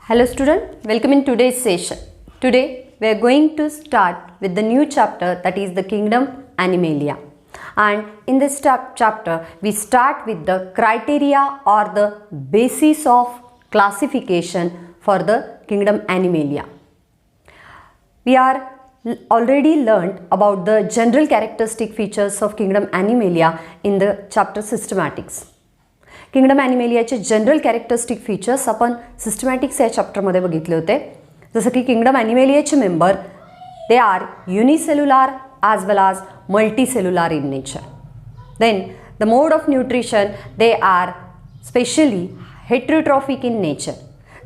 Hello student, welcome in today's session. Today we are going to start with the new chapter, that is the kingdom Animalia. And in this chapter we start with the criteria or the basis of classification for the kingdom Animalia. We are already learned about the general characteristic features of kingdom Animalia in the chapter systematics. Kingdom ॲनिमेलियाचे general characteristic features आपण systematics या चॅप्टरमध्ये बघितले होते. जसं की kingdom ॲनिमेलियाचे member they are unicellular as well as multicellular in nature. Then the mode of nutrition they are specially heterotrophic in nature.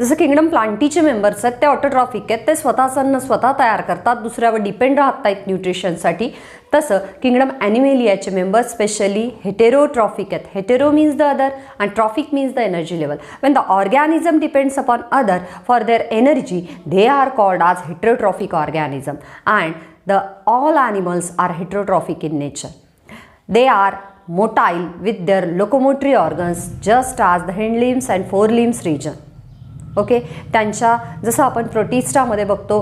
जसं किंगडम प्लांटीचे मेंबर्स आहेत ते ऑटोट्रॉफिक आहेत, ते स्वतःचं अन्न स्वतः तयार करतात, दुसऱ्यावर डिपेंड राहत नाहीत न्यूट्रिशनसाठी. तसं किंगडम ॲनिमेलियाचे मेंबर्स स्पेशली हेटेरोट्रॉफिक आहेत. Hetero means the other and trophic means the energy level. When the organism depends upon other for their energy they are called as heterotrophic organism and the all animals are heterotrophic in nature. They are motile with their locomotory organs just as the hind limbs and fore limbs region. Okay, त्यांच्या जसं आपण प्रोटिस्टामध्ये बघतो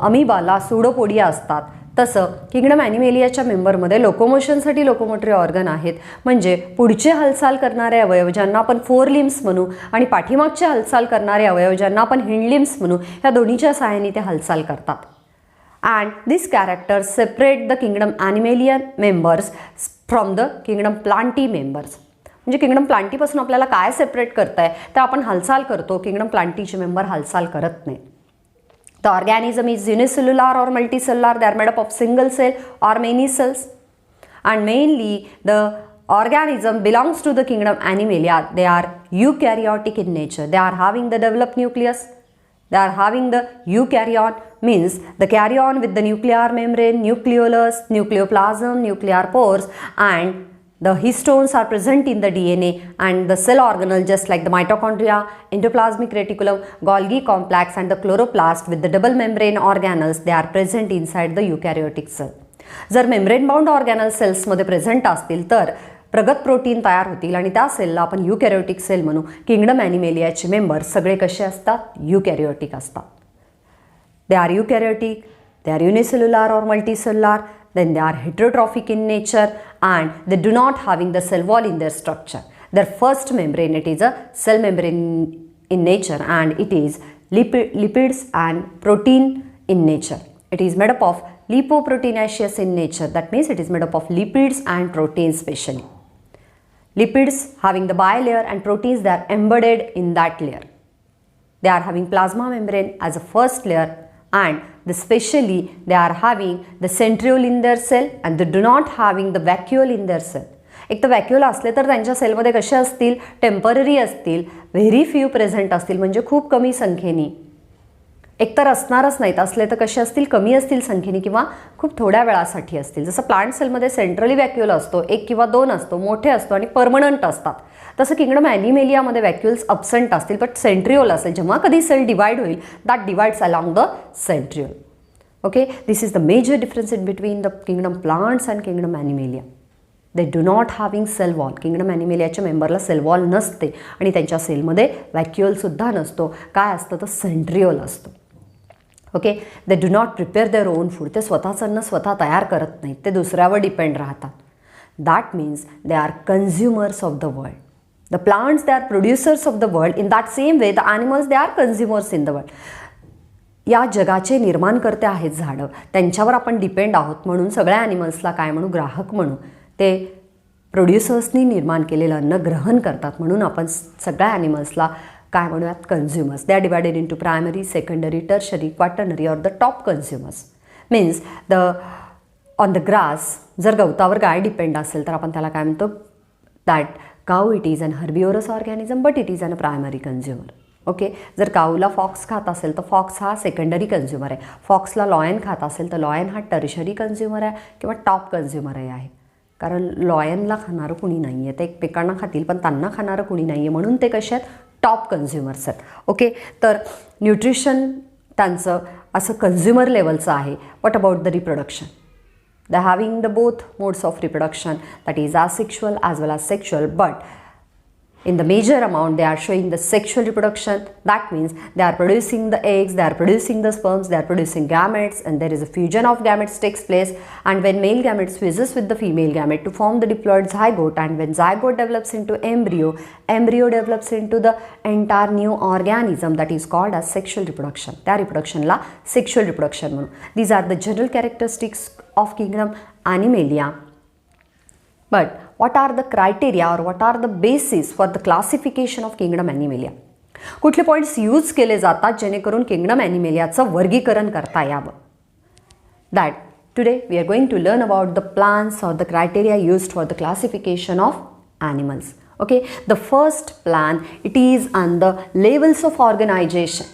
अमिबाला pseudopodia असतात, तसं kingdom ॲनिमेलियाच्या मेंबरमध्ये लोकोमोशनसाठी locomotory organ आहेत. म्हणजे पुढचे हालचाल करणारे अवयव ज्यांना आपण फोर लिम्स म्हणू आणि पाठीमागचे हालचाल करणारे अवयव ज्यांना आपण हिंड लिम्स म्हणू, ह्या दोन्हीच्या सहाय्याने ते हालचाल करतात. And this character separate the kingdom animalian members from the kingdom Plantae members. म्हणजे किंगडम प्लांटीपासून आपल्याला काय सेपरेट करत आहे, तर आपण हालचाल करतो, किंगडम प्लांटीचे मेंबर हालचाल करत नाही. The organism is unicellular or multicellular. They are made up of single cell or many cells. And mainly the organism belongs to the kingdom Animalia. They are eukaryotic in nature. They are having the developed nucleus. They are having the eukaryon means the carrion with the nuclear membrane, nucleolus, nucleoplasm, nuclear pores, and the histones are present in the DNA and the cell organelle just like the mitochondria, endoplasmic reticulum, Golgi complex and the chloroplast with the double membrane organelles, they are present inside the eukaryotic cell. जर membrane bound organelle cells मध्ये present असतील तर प्रगत protein तयार होतील आणि त्या सेलला आपण युकॅरियोटिक सेल म्हणू. किंगडम ॲनिमेलियाचे मेंबर सगळे कसे असतात? युकॅरियोटिक असतात. They are eukaryotic, they are unicellular or multicellular, then they are heterotrophic in nature and they do not having the cell wall in their structure. Their first membrane, it is a cell membrane in nature and it is lipids and protein in nature. It is made up of lipoproteinaceous in nature. That means it is made up of lipids and proteins specially. Lipids having the bilayer and proteins, they are embedded in that layer. They are having plasma membrane as a first layer and especially they are having the centriole in their cell and they do not having the vacuole in their cell. एक तर वॅक्युल असले तर त्यांच्या सेलमध्ये कसे असतील? Temporary असतील, very few present असतील, म्हणजे खूप कमी संख्येने. एकतर असणारच नाहीत, असले तर कसे असतील? कमी असतील संख्येने किंवा खूप थोड्या वेळासाठी असतील. जसं प्लांट सेलमध्ये सेंट्रली वॅक्युल असतो, एक किंवा दोन असतो, मोठे असतो आणि परमनंट असतात, तसं किंगडम ॲनिमेलियामध्ये वॅक्युल्स अब्सेंट असतील बट सेंट्रिओल असेल. जेव्हा कधी सेल डिवाइड होईल that divides along the centriole. Okay, this is the major difference in between the kingdom plants and kingdom Animalia. They do not having cell wall. Kingdom ॲनिमेलियाच्या मेंबरला cell wall नसते आणि त्यांच्या सेलमध्ये वॅक्युअलसुद्धा नसतो. काय असतं? तर सेंट्रिओल असतो. Okay, they do not prepare their own food. ते स्वतःचं अन्न स्वतः तयार करत नाहीत, ते दुसऱ्यावर डिपेंड राहतात. That means they are consumers of the world. The plants, they are producers of the world. In that same way, the animals, they are consumers in the world. या जगाचे निर्माणकर्ते आहेत झाडं, त्यांच्यावर आपण डिपेंड आहोत म्हणून सगळ्या ॲनिमल्सला काय म्हणू? ग्राहक म्हणू. ते प्रोड्युसर्सनी निर्माण केलेलं अन्न ग्रहण करतात म्हणून आपण सगळ्या ॲनिमल्सला काय म्हणूयात? Consumers. They are divided into primary, secondary, tertiary, quaternary or the top consumers. Means on the grass, जर गवतावर गाय डिपेंड असेल तर आपण त्याला काय म्हणतो? That cow it is an herbivorous organism but it is an primary consumer. Okay, जर काऊला फॉक्स खात असेल तर फॉक्स हा सेकंडरी कन्झ्युमर आहे. फॉक्सला लॉयन खात असेल तर लॉयन हा टर्शरी कन्झ्युमर आहे किंवा टॉप कन्झ्युमरही आहे. कारण लॉयनला खाणारं कुणी नाही आहे, ते एकमेकांना खातील पण त्यांना खाणारं कुणी नाही आहे म्हणून ते कसे आहेत? टॉप कन्झ्युमर्स आहेत. ओके, तर न्यूट्रिशन त्यांचं असं कन्झ्युमर लेवलचं आहे. What about the reproduction? They are having the both modes of reproduction, that is asexual as well as sexual, but in the major amount, they are showing the sexual reproduction. That means they are producing the eggs, they are producing the sperms, they are producing gametes, and there is a fusion of gametes takes place. And when male gametes fuses with the female gamete to form the diploid zygote, and when zygote develops into embryo, embryo develops into the entire new organism that is called as sexual reproduction. त्या reproductionला sexual reproduction म्हणू. These are the general characteristics of kingdom Animalia. But what are the criteria or what are the basis for the classification of kingdom Animalia? कुठले points use केले जातात जेणेकरून kingdom ॲनिमेलियाचं वर्गीकरण करता यावं? That today we are going to learn about the plans or the criteria used for the classification of animals. Okay, the first plan, it is on the levels of organization.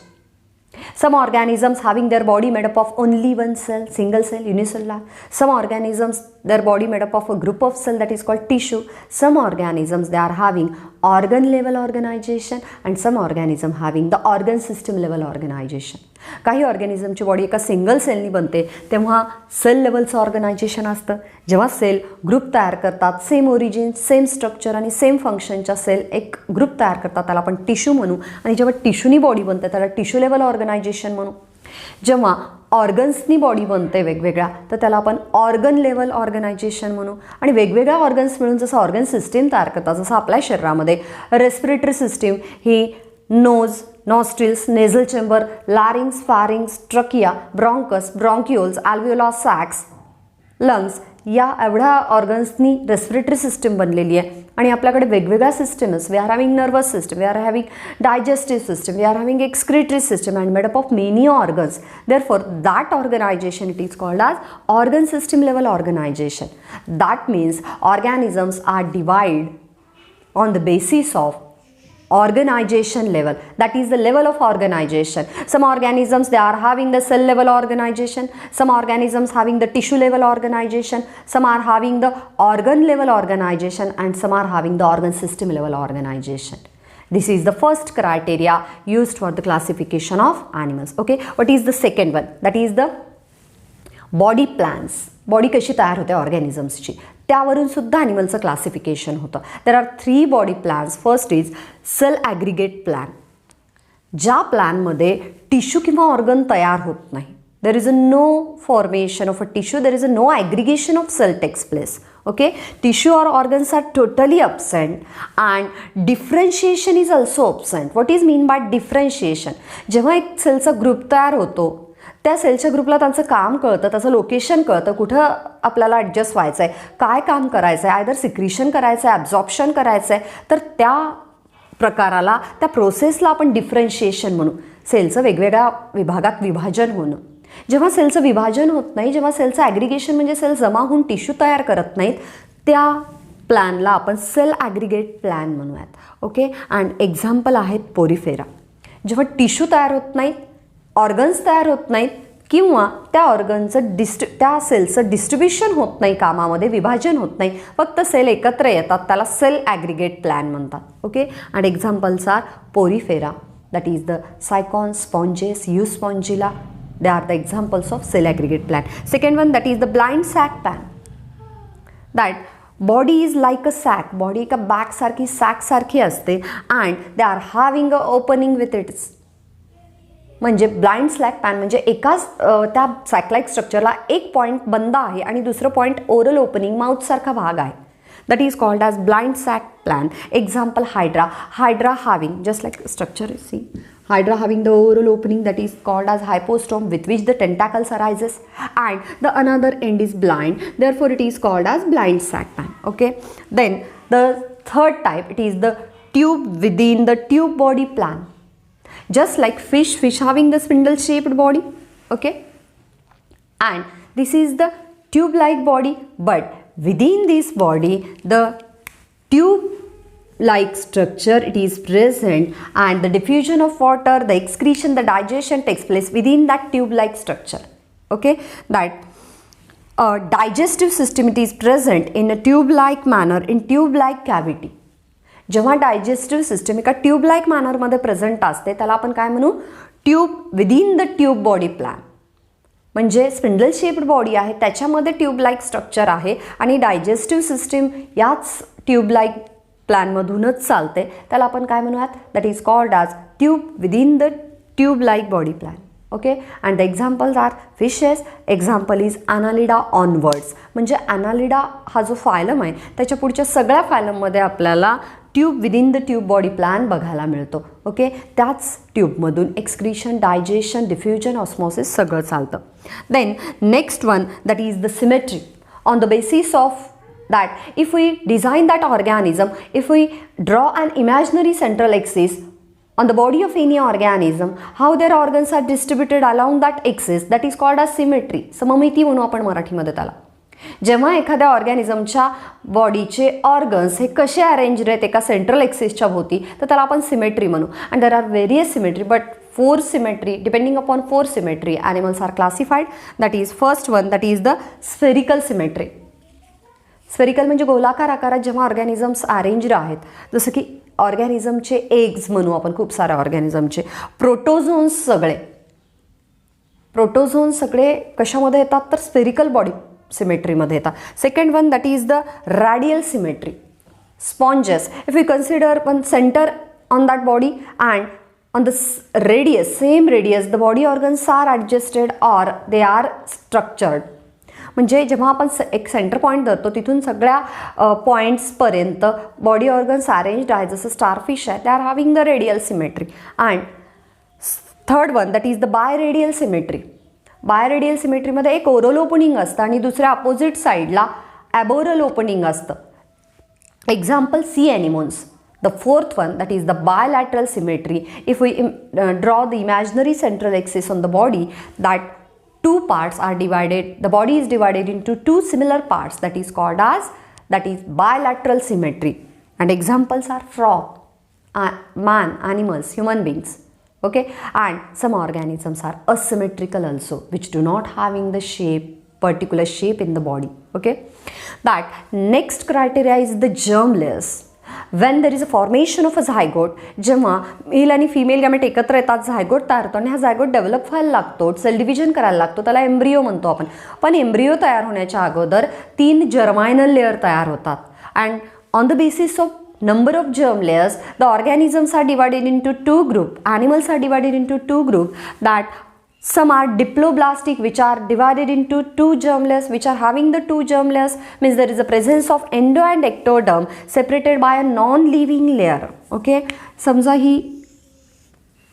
Some organisms having their body made up of only one cell, single cell, unicellular. Some organisms, their body made up of a group of cells that is called tissue. Some organisms, they are having organ level organization, and some organism having the organ system level organization. काही ऑर्गॅनिझमची body एका single सेलनी बनते तेव्हा sale लेवलचं organisation असतं. जेव्हा sale group तयार करतात, same origin, same structure आणि same फंक्शनच्या सेल एक ग्रुप तयार करतात, त्याला आपण टिश्यू म्हणू. आणि जेव्हा टिश्यूनी बॉडी बनते त्याला टिश्यू लेवल ऑर्गनायझेशन म्हणू. जेव्हा ऑर्गन्सनी बॉडी बनते वेगवेगळ्या तर त्याला आपण ऑर्गन लेवल ऑर्गनायझेशन म्हणू. आणि वेगवेगळ्या ऑर्गन्स मिळून जसं ऑर्गन सिस्टीम तयार करतात, जसं आपल्या शरीरामध्ये रेस्पिरेटरी सिस्टीम ही nose, nostrils, nasal chamber, larynx, pharynx, trachea, bronchus, bronchioles, alveolar sacs, lungs या एवढ्या ऑर्गन्सनी रेस्पिरेटरी सिस्टीम बनलेली आहे. आणि आपल्याकडे वेगवेगळ्या systems, we are having nervous system, we are having digestive system, we are having excretory system and made up of many organs. Therefore that organization it is called as organ system level organization. That means organisms are divide on the basis of organization level, that is the level of organization. Some organisms, they are having the cell level organization, some organisms having the tissue level organization, some are having the organ level organization, and some are having the organ system level organization. This is the first criteria used for the classification of animals. Okay, what is the second one? That is the body plans. Body कशी तयार होते ऑर्गॅनिझम्सची, त्यावरून सुद्धा ॲनिमलचं classification होतं. There are 3 body plans. First is cell aggregate plan. ज्या प्लॅनमध्ये टिश्यू किंवा ऑर्गन तयार होत नाही, there is a no formation of a tissue, there is a no aggregation of cell takes place. Okay, tissue और organs are totally absent and differentiation is also absent. What is mean by differentiation? जेव्हा एक सेलचा group तयार होतो त्या सेलच्या ग्रुपला त्यांचं काम कळतं, त्याचं लोकेशन कळतं, कुठं आपल्याला ॲडजस्ट व्हायचं आहे, काय काम करायचं आहे, आयदर सिक्रिशन करायचं आहे, ॲब्झॉर्प्शन करायचं आहे, तर त्या प्रकाराला, त्या प्रोसेसला आपण डिफरन्शिएशन म्हणू. सेलचं वेगवेगळ्या विभागात विभाजन होणं. जेव्हा सेलचं विभाजन होत नाही, जेव्हा सेलचं ॲग्रिगेशन म्हणजे सेल जमा होऊन टिश्यू तयार करत नाहीत, त्या प्लॅनला आपण सेल ॲग्रिगेट प्लॅन म्हणूयात. ओके, अँड एक्झाम्पल आहेत पोरिफेरा. जेव्हा टिश्यू तयार होत नाहीत, ऑर्गन्स तयार होत नाहीत, किंवा त्या ऑर्गनचं त्या सेलचं डिस्ट्रीब्युशन होत नाही, कामामध्ये विभाजन होत नाही, फक्त सेल एकत्र येतात, त्याला सेल ॲग्रिगेट प्लॅन म्हणतात. Okay, and examples are Porifera, that is the Sycon, sponges, Euspongilla. They are the examples of cell aggregate plan. Second one, that is the blind sac plan. That body is like a sac. Body एका बॅगसारखी, सॅकसारखी असते, and they are having a opening with its. म्हणजे blind sac plan म्हणजे एकाच त्या saclike स्ट्रक्चरला एक point बंद आहे आणि दुसरं पॉईंट ओरल ओपनिंग माउथसारखा भाग आहे. That is called as blind sac plan. Example Hydra. Hydra having just like structure is see. Hydra having the oral opening that is called as hypostome, with which the tentacles arises, and the another end is blind, therefore it is called as blind sac pan. Okay, then the third type, it is the tube within the tube body plan. Just like fish having the spindle shaped body. Okay, and this is the tube like body, but within this body the tube like structure it is present, and the diffusion of water, the excretion, the digestion takes place within that tube like structure. Okay, that digestive system it is present in a tube like manner in tube like cavity. जेव्हा digestive system एका tube like मॅनरमध्ये present असते त्याला आपण काय म्हणू, tube within the tube body plan. म्हणजे spindle shaped body आहे, त्याच्यामध्ये ट्यूब लाईक स्ट्रक्चर आहे, आणि डायजेस्टिव्ह सिस्टीम याच ट्यूब लाईक प्लॅनमधूनच चालते, त्याला आपण काय म्हणूयात, that is called as tube within the tube like body plan. Okay, and the examples are fishes. Example is Annelida onwards. म्हणजे ॲनालिडा हा जो फायलम आहे त्याच्या पुढच्या सगळ्या फायलममध्ये आपल्याला tube within the tube body plan बघायला मिळतो. ओके, त्याच ट्यूबमधून एक्सक्रीशन, डायजेशन, डिफ्युजन, ऑस्मोसिस सगळं चालतं. Then next one that is the symmetry. On the basis of that if we design that organism, if we draw an imaginary central axis on the body of any organism, how their organs are distributed along that axis, that is called as symmetry. सममिती म्हणू आपण मराठीमध्ये त्याला. जेव्हा एखाद्या ऑर्गॅनिझमच्या बॉडीचे organs हे कसे अरेंज आहेत एका सेंट्रल एक्सिसच्या भोवती, तर त्याला आपण सिमेट्री म्हणू. And there are various symmetry, but 4 symmetry, depending upon 4 symmetry, animals are classified. That is first one, that is the spherical symmetry. Spherical म्हणजे गोलाकार आकारात जेव्हा ऑर्गॅनिझम्स अरेंज्ड आहेत, जसं की ऑर्गॅनिझमचे एग्ज म्हणू आपण, खूप साऱ्या ऑर्गॅनिझमचे प्रोटोझोन्स सगळे कशामध्ये येतात, तर स्फेरिकल बॉडी सिमेट्रीमध्ये येतात. Second one that is the radial symmetry. Sponges, if you consider one centre on that body and on the same radius the body organs are adjusted or they are structured. म्हणजे जेव्हा आपण एक centre point धरतो तिथून सगळ्या पॉईंट्सपर्यंत body organs arranged आहे, जसं starfish आहे, they are having the radial symmetry. And third one that is the biradial symmetry. Biradial सिमेट्रीमध्ये एक ओरल ओपनिंग असतं आणि दुसऱ्या अपोजिट साईडला ॲबोरल ओपनिंग असतं. Example sea anemones. The fourth one, that is the bilateral symmetry. If we draw the imaginary central axis on the body, that two parts are divided, the body is divided into two similar parts, that is called as, that is bilateral symmetry. And examples are frog, man, animals, human beings. Okay, and some organisms are asymmetrical also, which do not having the particular shape in the body. Okay, that next criteria is the germ layers. When there is a formation of a zygote, जेव्हा mail आणि female gamete एकत्र येतात, zygote तयार होतो आणि हा zygote develop व्हायला लागतो, सेल डिव्हिजन करायला लागतो, त्याला एम्ब्रिओ म्हणतो आपण. पण एम्ब्रिओ तयार होण्याच्या अगोदर 3 जर्मायनल लेअर तयार होतात. And on the basis of number of germ layers, the organisms are divided into 2 groups. Animals are divided into 2 groups, that some are diploblastic, which are divided into 2 germ layers, which are having the 2 germ layers, means there is a presence of endo and ectoderm separated by a non-living layer. Okay, समजा ही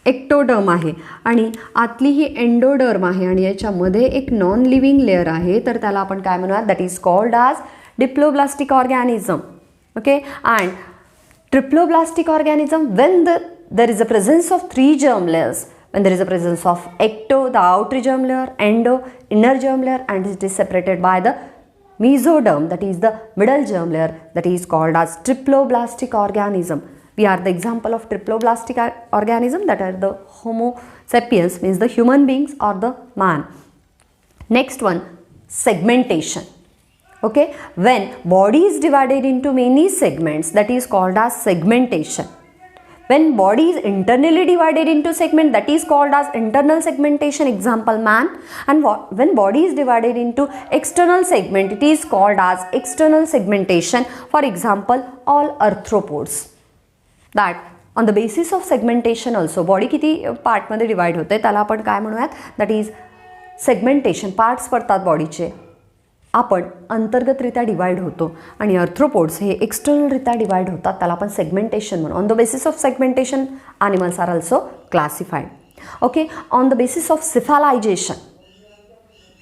ectoderm आहे आणि आतली ही endoderm आहे आणि याच्यामध्ये एक non living layer आहे, तर त्याला आपण काय म्हणूयात, that is called as diploblastic organism. Okay, and triploblastic organism when there is a presence of 3 germ layers, when there is a presence of ecto, the outer germ layer, endo, inner germ layer, and it is separated by the mesoderm, that is the middle germ layer, that is called as triploblastic organism. We are the example of triploblastic organism, that are the Homo sapiens, means the human beings or the man. Next one, segmentation. Okay, when body is divided into many segments, that is called as segmentation. When body is internally divided into segment, that is called as internal segmentation. Example, man. And when body is divided into external segment, it is called as external segmentation. For example, all arthropods. That on the basis of segmentation also, body किती part मध्ये divide होते त्याला आपण काय म्हणूयात, that is segmentation. Parts पडतात बॉडीचे, आपण अंतर्गतरित्या डिवाइड होतो आणि अर्थ्रोपोड्स हे एक्सटर्नलरित्या डिवाइड होतात, त्याला आपण सेगमेंटेशन म्हणू. On the basis of segmentation animals are also classified. Okay, on the basis of cephalization,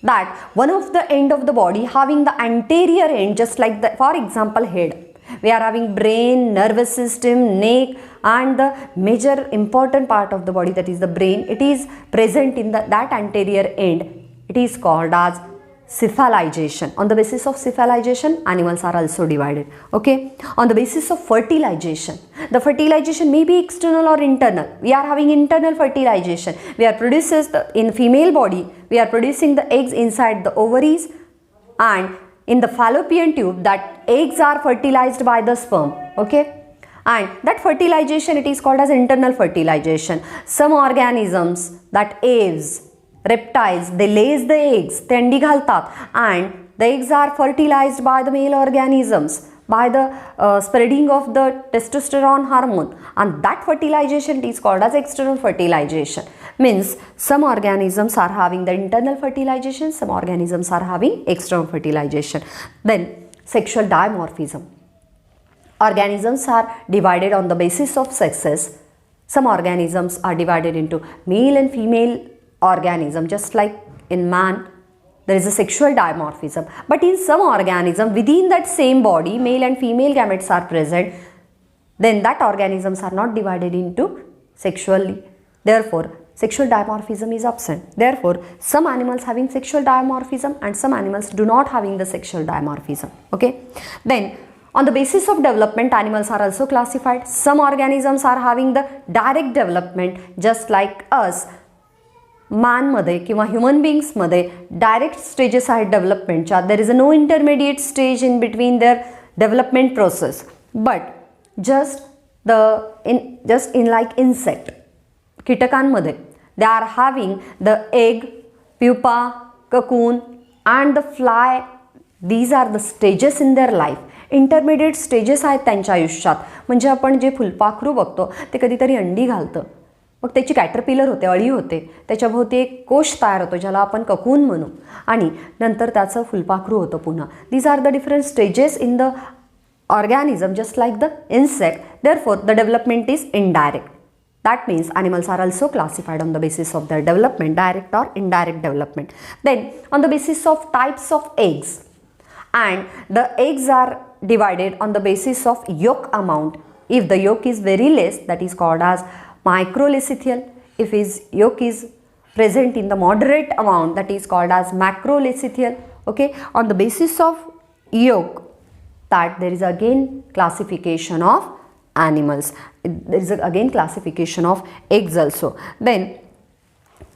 that one of the end of the body having the anterior end, just like the, for example, head. We are having brain, nervous system, neck, and the major important part of the body, that is the brain. It is present in that anterior end. It is called as cephalization. On the basis of cephalization, animals are also divided. Okay, on the basis of fertilization, the fertilization may be external or internal. We are having internal fertilization. We are produces in female body, we are producing the eggs inside the ovaries, and in the fallopian tube, that eggs are fertilized by the sperm. Okay, and that fertilization, it is called as internal fertilization. Some organisms, that aves, reptiles, they lays the eggs, ते अंडी घालतात, and the eggs are fertilized by the male organisms. by the spreading of the testosterone hormone, and that fertilization is called as external fertilization. Means some organisms are having the internal fertilization, some organisms are having external fertilization. Then sexual dimorphism. Organisms are divided on the basis of sexes. Some organisms are divided into male and female organism, just like in man there is a sexual dimorphism. But in some organism within that same body, male and female gametes are present, then that organisms are not divided into sexually. Therefore, sexual dimorphism is absent. Therefore, some animals having sexual dimorphism and some animals do not having the sexual dimorphism. Okay. Then on the basis of development, animals are also classified. Some organisms are having the direct development, just like us. Man मध्ये किंवा human beings मध्ये direct stages आहेत डेव्हलपमेंटच्या. There is a no intermediate stage in between their development process. But just in like insect, कीटकांमध्ये they are having the egg, pupa, cocoon and the fly. These are the stages in their life. Intermediate stages आहेत त्यांच्या आयुष्यात. म्हणजे आपण जे फुलपाखरू बघतो ते कधीतरी अंडी घालतं, मग त्याची कॅटरपिलर होते, अळी होते, त्याच्याभोवती एक कोश तयार होतो ज्याला आपण ककून म्हणू, आणि नंतर त्याचं फुलपाखरू होतं पुन्हा. These are the different stages in the organism just like the insect. Therefore the development is indirect. That means animals are also classified on the basis of their development, direct or indirect development. Then on the basis of types of eggs, and the eggs are divided on the basis of yolk amount. If the yolk is very less, that is called as microlecithial. If his yolk is present in the moderate amount, that is called as macrolecithial. Okay, on the basis of yolk, that there is again classification of animals. There is again classification of eggs also. Then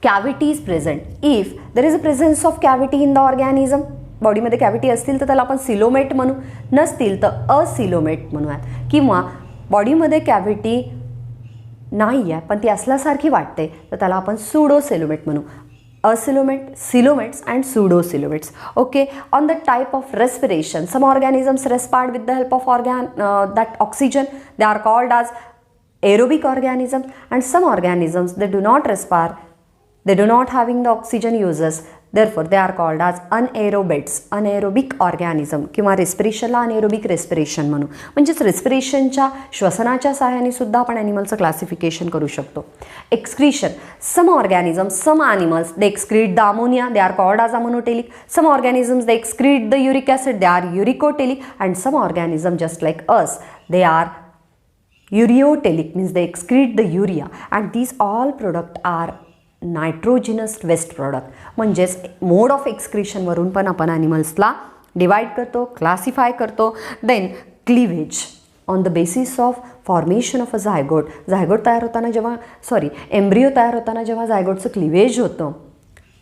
cavity is present. If there is a presence of cavity in the organism, बॉडीमध्ये cavity असतील तर त्याला आपण coelomate म्हणू, नसतील तर acoelomate म्हणूयात. किंवा बॉडीमध्ये कॅव्हिटी नाही आहे पण ती असल्यासारखी वाटते तर त्याला आपण सुडोसिलोमेट म्हणू. Asilomet, silomates and pseudosilomates. Okay, on the type of respiration, some organisms respire with the help of that oxygen. They are called as aerobic organisms, and some organisms they do not respire. They do not having the oxygen uses. Therefore, they are called as anaerobates, anaerobic organism. किंवा रेस्पिरेशनला anaerobic respiration म्हणू. म्हणजेच रेस्पिरेशनच्या श्वसनाच्या सहाय्याने सुद्धा आपण ॲनिमलचं classification करू शकतो. Excretion, some organisms, some animals they excrete the ammonia, they are called as ammonotelic. Some organisms they excrete the uric acid, they are uricotelic. And some organisms just like us, they are ureotelic, means they excrete the urea. And these all product are nitrogenous waste product. म्हणजेच mode of एक्सक्रिशनवरून पण आपण ॲनिमल्सला divide करतो, classify करतो. Then cleavage on the basis of formation of a zygote. Zygote तयार होताना जेव्हा एम्ब्रिओ तयार होताना जेव्हा झायगोटचं क्लिवेज होतं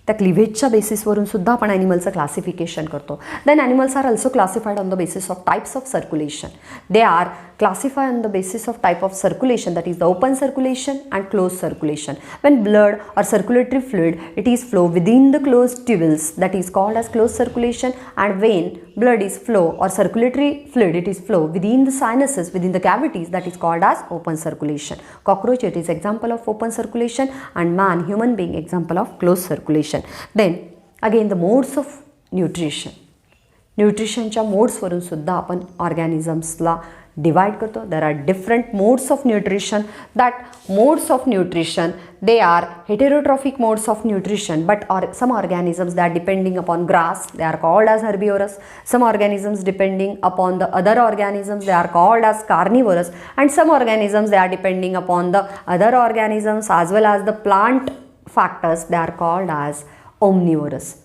त्या क्लिव्हेजच्या बेसिसवरून सुद्धा आपण ॲनिमलचं क्लासिफिकेशन करतो. Then animals are also classified on the basis of types of circulation. They are classified on the basis of type of circulation, that is the open circulation and closed circulation. When blood or circulatory fluid it is flow within the closed tubules, that is called as closed circulation. And when blood is flow or circulatory fluid it is flow within the sinuses, within the cavities, that is called as open circulation. Cockroach it is example of open circulation, and man, human being, example of closed circulation. Then again the modes of nutrition. न्यूट्रिशनच्या मोड्सवरून सुद्धा आपण ऑर्गॅनिझम्सला divide करतो. There are different modes of nutrition. That modes of nutrition they R heterotrophic modes of nutrition, but some organisms they are depending upon grass, they are called as herbivorous. Some organisms depending upon the other organisms, they are called as carnivorous. And some organisms they are depending upon the other organisms as well as the plant factors, they are called as omnivorous.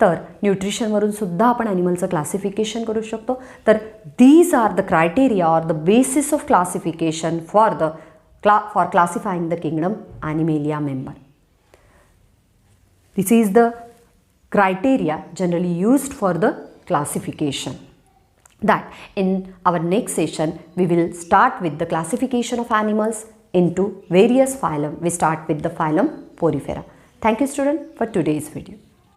तर न्यूट्रिशनवरून सुद्धा आपण ॲनिमलचं classification करू शकतो. तर these are the criteria or the basis of classification for classifying the kingdom Animalia member. This is the criteria generally used for the classification. That in our next session we will start with the classification of animals into various phylum. We start with the phylum Porifera. Thank you student for today's video.